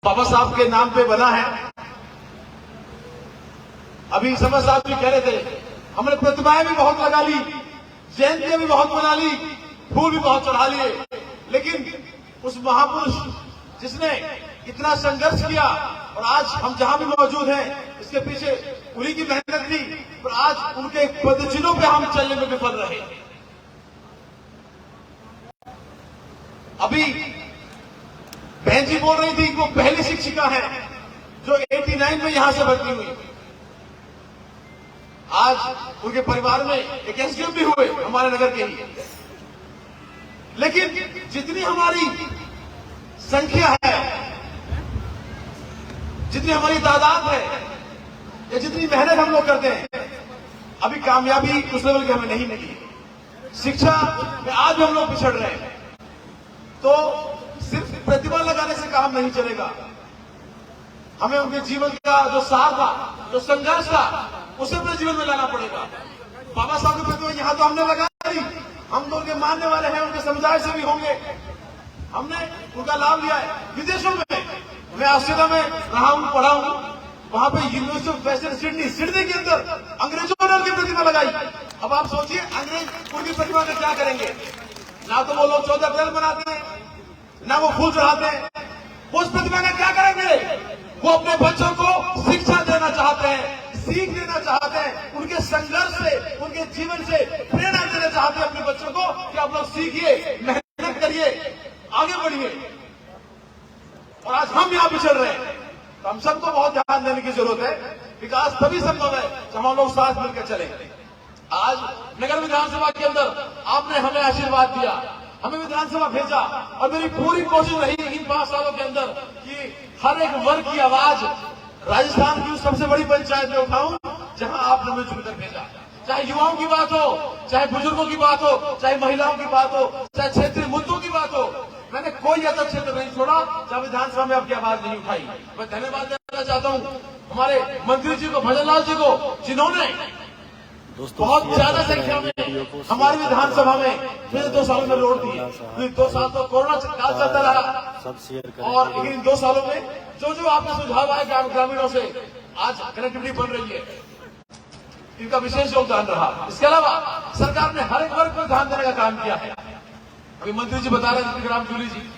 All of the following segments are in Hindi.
बाबा साहब के नाम पे बना है। अभी समझ साहब भी कह रहे थे, हमने प्रतिमाएं भी बहुत लगा ली, जयंतियां भी बहुत बना ली, फूल भी बहुत चढ़ा लिए, लेकिन उस महापुरुष जिसने इतना संघर्ष किया और आज हम जहां भी मौजूद हैं, इसके पीछे उन्हीं की मेहनत थी, और आज उनके पदचिन्हों पे हम चलने में विफल रहे। अभी बहन जी बोल रही थी कि वो पहली शिक्षिका है जो 89 में यहां से भर्ती हुई। आज उनके परिवार में एक एसडीएम भी हुए हमारे नगर के ही। लेकिन जितनी हमारी संख्या है, जितनी हमारी तादाद है, या जितनी मेहनत हम लोग करते हैं, अभी कामयाबी उस लेवल की हमें नहीं मिली। शिक्षा में आज हम लोग पिछड़ रहे हैं। तो सिर्फ प्रतिभा लगाने से काम नहीं चलेगा, हमें उनके जीवन का जो सार था, जो संघर्ष था, उसे अपने जीवन में लाना पड़ेगा। बाबा साहब की प्रतिभा यहां तो हमने लगा दी, हम तो उनके मानने वाले हैं, उनके समुदाय से भी होंगे, हमने उनका लाभ लिया है। विदेशों में मैं ऑस्ट्रेलिया में रहा हूं, पढ़ा हूं, वहां पे यूनिवर्सिटी ऑफ वेस्टर्न सिडनी के अंदर अंग्रेजों ने उनकी प्रतिमा लगाई। अब आप सोचिए अंग्रेज उनकी प्रतिमा में क्या करेंगे। ना तो वो लोग 14 अप्रैल मनाते हैं, ना वो फूल चढ़ाते हैं, वो उस प्रतिमा का क्या करेंगे। वो अपने बच्चों को शिक्षा देना चाहते हैं, सीख देना चाहते हैं, उनके संघर्ष से, उनके जीवन से प्रेरणा देना चाहते हैं अपने बच्चों को कि आप लोग सीखिए, मेहनत करिए, आगे बढ़िए। और आज हम यहां पिछड़ रहे हैं, तो हम सबको बहुत ध्यान देने की जरूरत है। विकास तभी संभव है जब हम लोग साथ मिलकर चलें। आज नगर विधानसभा के अंदर आपने हमें आशीर्वाद दिया, हमें विधानसभा भेजा, और मेरी पूरी कोशिश रही इन 5 सालों के अंदर कि हर एक वर्ग की आवाज राजस्थान की उस सबसे बड़ी पंचायत में उठाऊं जहां आपने मुझे चुनकर भेजा। चाहे युवाओं की बात हो, चाहे बुजुर्गों की बात हो, चाहे महिलाओं की बात हो, चाहे क्षेत्रीय मुद्दों की बात हो, मैंने कोई ऐसा क्षेत्र नहीं छोड़ा जहां विधानसभा में आपकी आवाज नहीं उठाई। मैं धन्यवाद देना चाहता हूं हमारे मंत्री जी को, भजन लाल जी को, जिन्होंने बहुत ज्यादा संख्या में हमारी विधानसभा में पिछले 2 सालों में रोड दी। 2 साल तो कोरोना काल चलता रहा, और लेकिन इन 2 सालों में जो आपके सुझाव आए ग्रामीणों से, आज कनेक्टिविटी बन रही है, इनका विशेष योगदान रहा। इसके अलावा सरकार ने हर एक वर्ग पर ध्यान देने का काम किया है। अभी मंत्री जी बता रहे थे, ग्राम जूली जी,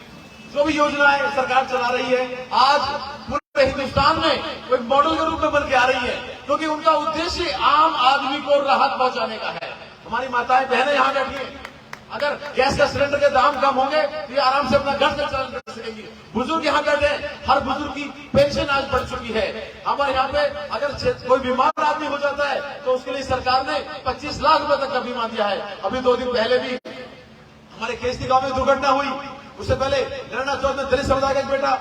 जो भी योजनाएं सरकार चला रही है, आज पूरे हिंदुस्तान में एक मॉडल के रूप में बन के आ रही है, क्योंकि उनका उद्देश्य आम आदमी को राहत पहुंचाने का है। हमारी माताएं बहनें यहां बैठी हैं, अगर गैस का सिलेंडर के दाम कम होंगे तो ये आराम से अपना घर से चलन कर सकेंगे। बुजुर्ग यहाँ बैठे, हर बुजुर्ग की पेंशन आज बढ़ चुकी है। हमारे यहाँ पे अगर कोई बीमार आदमी हो जाता है तो उसके लिए सरकार ने 25 लाख रुपए तक का बीमा दिया है। अभी 2 दिन पहले भी हमारे केसरी गांव में दुर्घटना हुई, उससे पहले नरना चौथ में दलित समुदाय का एक बेटा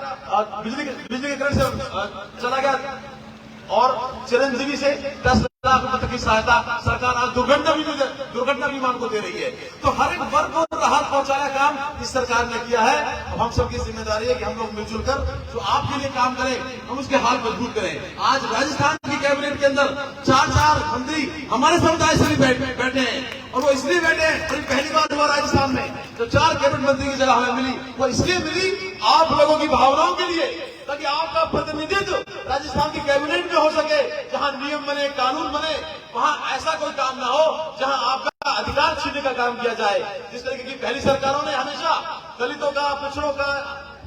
बिजली के करंट से चला गया, और चिरंजीवी से 10 लाख रुपए तक की सहायता सरकार आज दुर्घटना बीमा को दे रही है। तो हर एक वर्ग को राहत पहुंचाने का काम इस सरकार ने किया है। अब हम सबकी जिम्मेदारी है कि हम लोग मिलजुल कर जो आपके लिए काम करें, हम उसके हाल मजबूत करें। आज राजस्थान की कैबिनेट के अंदर 4 मंत्री हमारे समुदाय से भी बैठे हैं, और वो इसलिए बैठे हैं, और पहली बार हुआ राजस्थान में जो 4 कैबिनेट मंत्री की जगह हमें मिली, वो इसलिए मिली आप लोगों की भावनाओं के लिए, ताकि आपका प्रतिनिधित्व राजस्थान की कैबिनेट में हो सके, जहां नियम बने, कानून बने, वहां ऐसा कोई काम ना हो जहां आपका अधिकार छीनने का काम किया जाए। जिस तरीके की पहली सरकारों ने हमेशा दलितों का, पिछड़ों का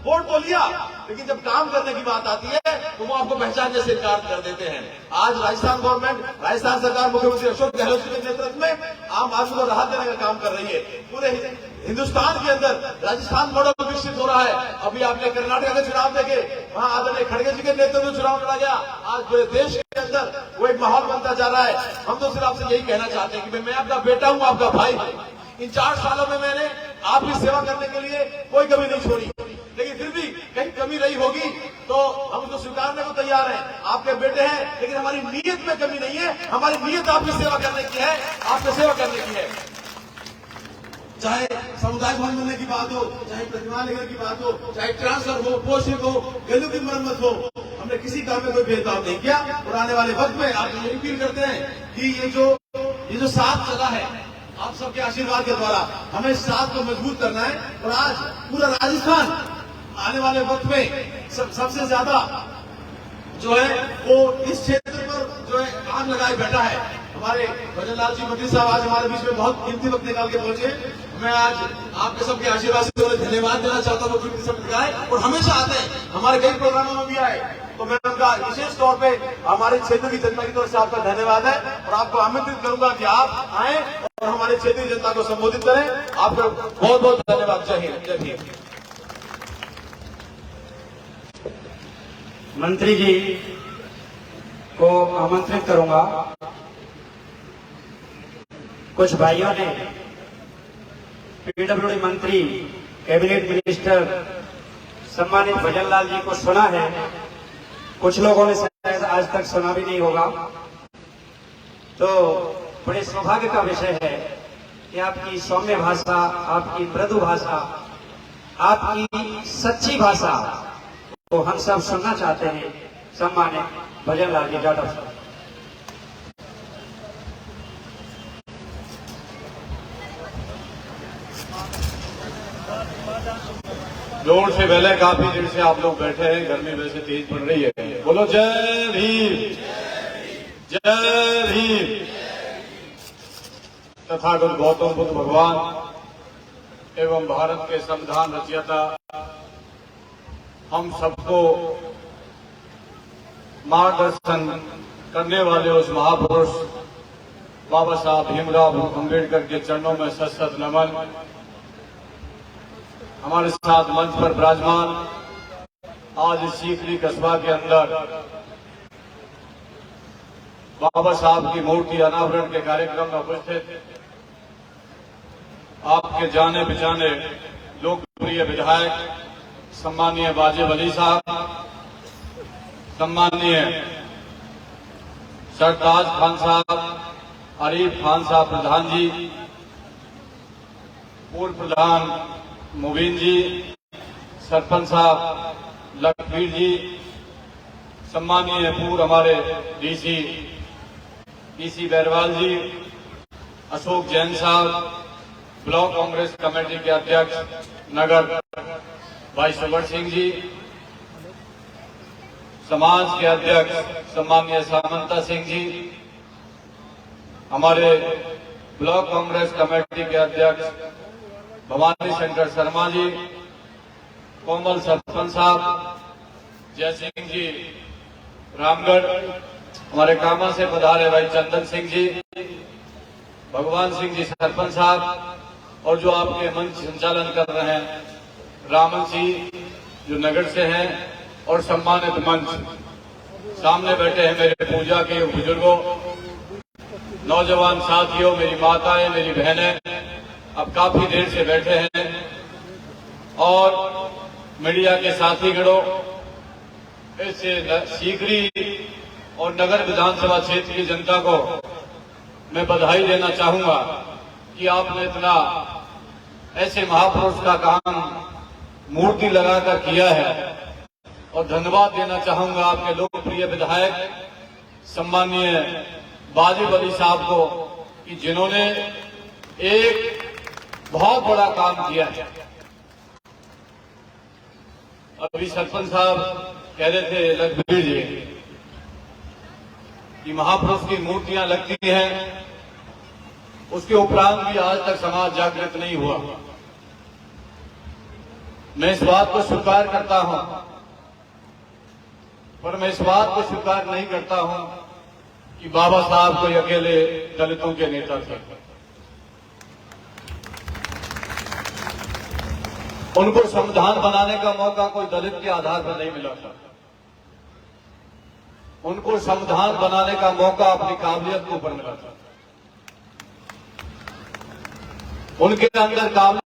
वोट तो लिया, लेकिन जब काम करने की बात आती है तो वो आपको पहचानने से इनकार कर देते हैं। आज राजस्थान गवर्नमेंट, राजस्थान सरकार मुख्यमंत्री अशोक गहलोत जी के नेतृत्व में आम आदमी को राहत देने का काम कर रही है। पूरे हिंदुस्तान के अंदर राजस्थान मॉडल विकसित हो रहा है। अभी आपने कर्नाटक के चुनाव देखे, वहां आदरणीय खड़गे जी के नेतृत्व में चुनाव लड़ा गया। आज पूरे देश के अंदर वो एक माहौल बनता जा रहा है। हम तो सिर्फ आपसे यही कहना चाहते हैं कि मैं आपका बेटा हूं, आपका भाई हूं। इन 4 सालों में मैंने आपकी सेवा करने के लिए कोई कमी नहीं छोड़ी, लेकिन फिर भी कहीं कमी रही होगी तो हम उसको स्वीकारने को तैयार हैं। आपके बेटे हैं, लेकिन हमारी नीयत में कमी नहीं है। हमारी नीयत आपकी सेवा करने की है, आपकी सेवा करने की है। चाहे समुदाय भवन मिलने की बात हो, चाहे प्रतिमा लेने की बात हो, चाहे ट्रांसफर हो, पोस्टिंग हो, गलियों की मरम्मत हो, हमने किसी काम में कोई भेदभाव नहीं किया। और आने वाले वक्त में आप ये अपील करते हैं कि ये जो साथ चला है, आप सबके आशीर्वाद के द्वारा हमें साथ को मजबूत करना है। और आज पूरा राजस्थान आने वाले वक्त में सबसे ज्यादा जो है वो इस क्षेत्र पर जो है आग लगाए बैठा है। हमारे भजन लाल जी मंत्री साहब आज हमारे बीच में बहुत कीमती वक्त निकाल के पहुंचे। मैं आज आपके सबके आशीर्वाद से उन्हें धन्यवाद देना चाहता हूँ। कीमती समय निकाले और हमेशा आते हैं, हमारे कई प्रोग्रामों में भी आए, तो मैं उनका विशेष तौर पे हमारे क्षेत्र की जनता की तरफ से आपका धन्यवाद है और आपको आमंत्रित करूंगा कि आप आए और हमारे क्षेत्रीय जनता को संबोधित करें। आपका बहुत बहुत धन्यवाद। जय हिंद, जय भीम। मंत्री जी को आमंत्रित करूंगा। कुछ भाइयों ने पीडब्ल्यूडी मंत्री, कैबिनेट मिनिस्टर सम्मानित भजन लाल जी को सुना है, कुछ लोगों ने शायद आज तक सुना भी नहीं होगा। तो बड़े सौभाग्य का विषय है कि आपकी सौम्य भाषा, आपकी मृदु भाषा, आपकी सच्ची भाषा तो हम सब सुनना चाहते हैं। सम्मानित भजन लाल जी जाटव साहब। जोर से पहले काफी देर से आप लोग बैठे हैं, गर्मी वैसे तेज पड़ रही है। बोलो जय भीम, जय भीम। तथागत गौतम बुद्ध भगवान एवं भारत के संविधान रचयिता हम सबको मार्गदर्शन करने वाले उस महापुरुष बाबा साहब भीमराव अम्बेडकर के चरणों में सत सत नमन। हमारे साथ मंच पर विराजमान आज सीकरी कस्बा के अंदर बाबा साहब की मूर्ति अनावरण के कार्यक्रम में उपस्थित आपके जाने पहचाने लोकप्रिय विधायक सम्मानीय वाजिब अली साहब, सम्मानीय सरताज खान साहब, आरिफ खान साहब प्रधान जी, पूर्व प्रधान मुबीन जी, सरपंच साहब लखवीर जी, सम्मानीय पूर्व हमारे डीसी पीसी बैरवाल जी, अशोक जैन साहब, ब्लॉक कांग्रेस कमेटी के अध्यक्ष नगर भाई सुबर सिंह जी, समाज के अध्यक्ष सम्मानीय सामंता सिंह जी, हमारे ब्लॉक कांग्रेस कमेटी के अध्यक्ष भवानी शंकर शर्मा जी, कोमल सरपंच साहब, जय सिंह जी रामगढ़, हमारे कामा से पधारे भाई चंदन सिंह जी, भगवान सिंह जी सरपंच साहब, और जो आपके मंच संचालन कर रहे हैं रामन सिंह जो नगर से हैं, और सम्मानित मंच सामने बैठे हैं मेरे पूजा के बुजुर्गों, नौजवान साथियों, मेरी माताएं, मेरी बहनें अब काफी देर से बैठे हैं, और मीडिया के साथी गणों, इससे सीकरी और नगर विधानसभा क्षेत्र की जनता को मैं बधाई देना चाहूंगा कि आपने इतना ऐसे महापुरुष का काम मूर्ति लगाकर किया है, और धन्यवाद देना चाहूंगा आपके लोकप्रिय विधायक सम्मानीय वाजिब अली साहब को कि जिन्होंने एक बहुत बड़ा काम किया है। अभी सरपंच साहब कह रहे थे लखवीर जी कि महापुरुष की मूर्तियां लगती हैं, उसके उपरांत भी आज तक समाज जागृत नहीं हुआ। मैं इस बात को स्वीकार करता हूं, पर मैं इस बात को स्वीकार नहीं करता हूं कि बाबा साहब कोई अकेले दलितों के नेता थे। उनको संविधान बनाने का मौका कोई दलित के आधार पर नहीं मिला था। उनको संविधान बनाने का मौका अपनी काबिलियत के ऊपर मिला था। उनके अंदर काबिलियत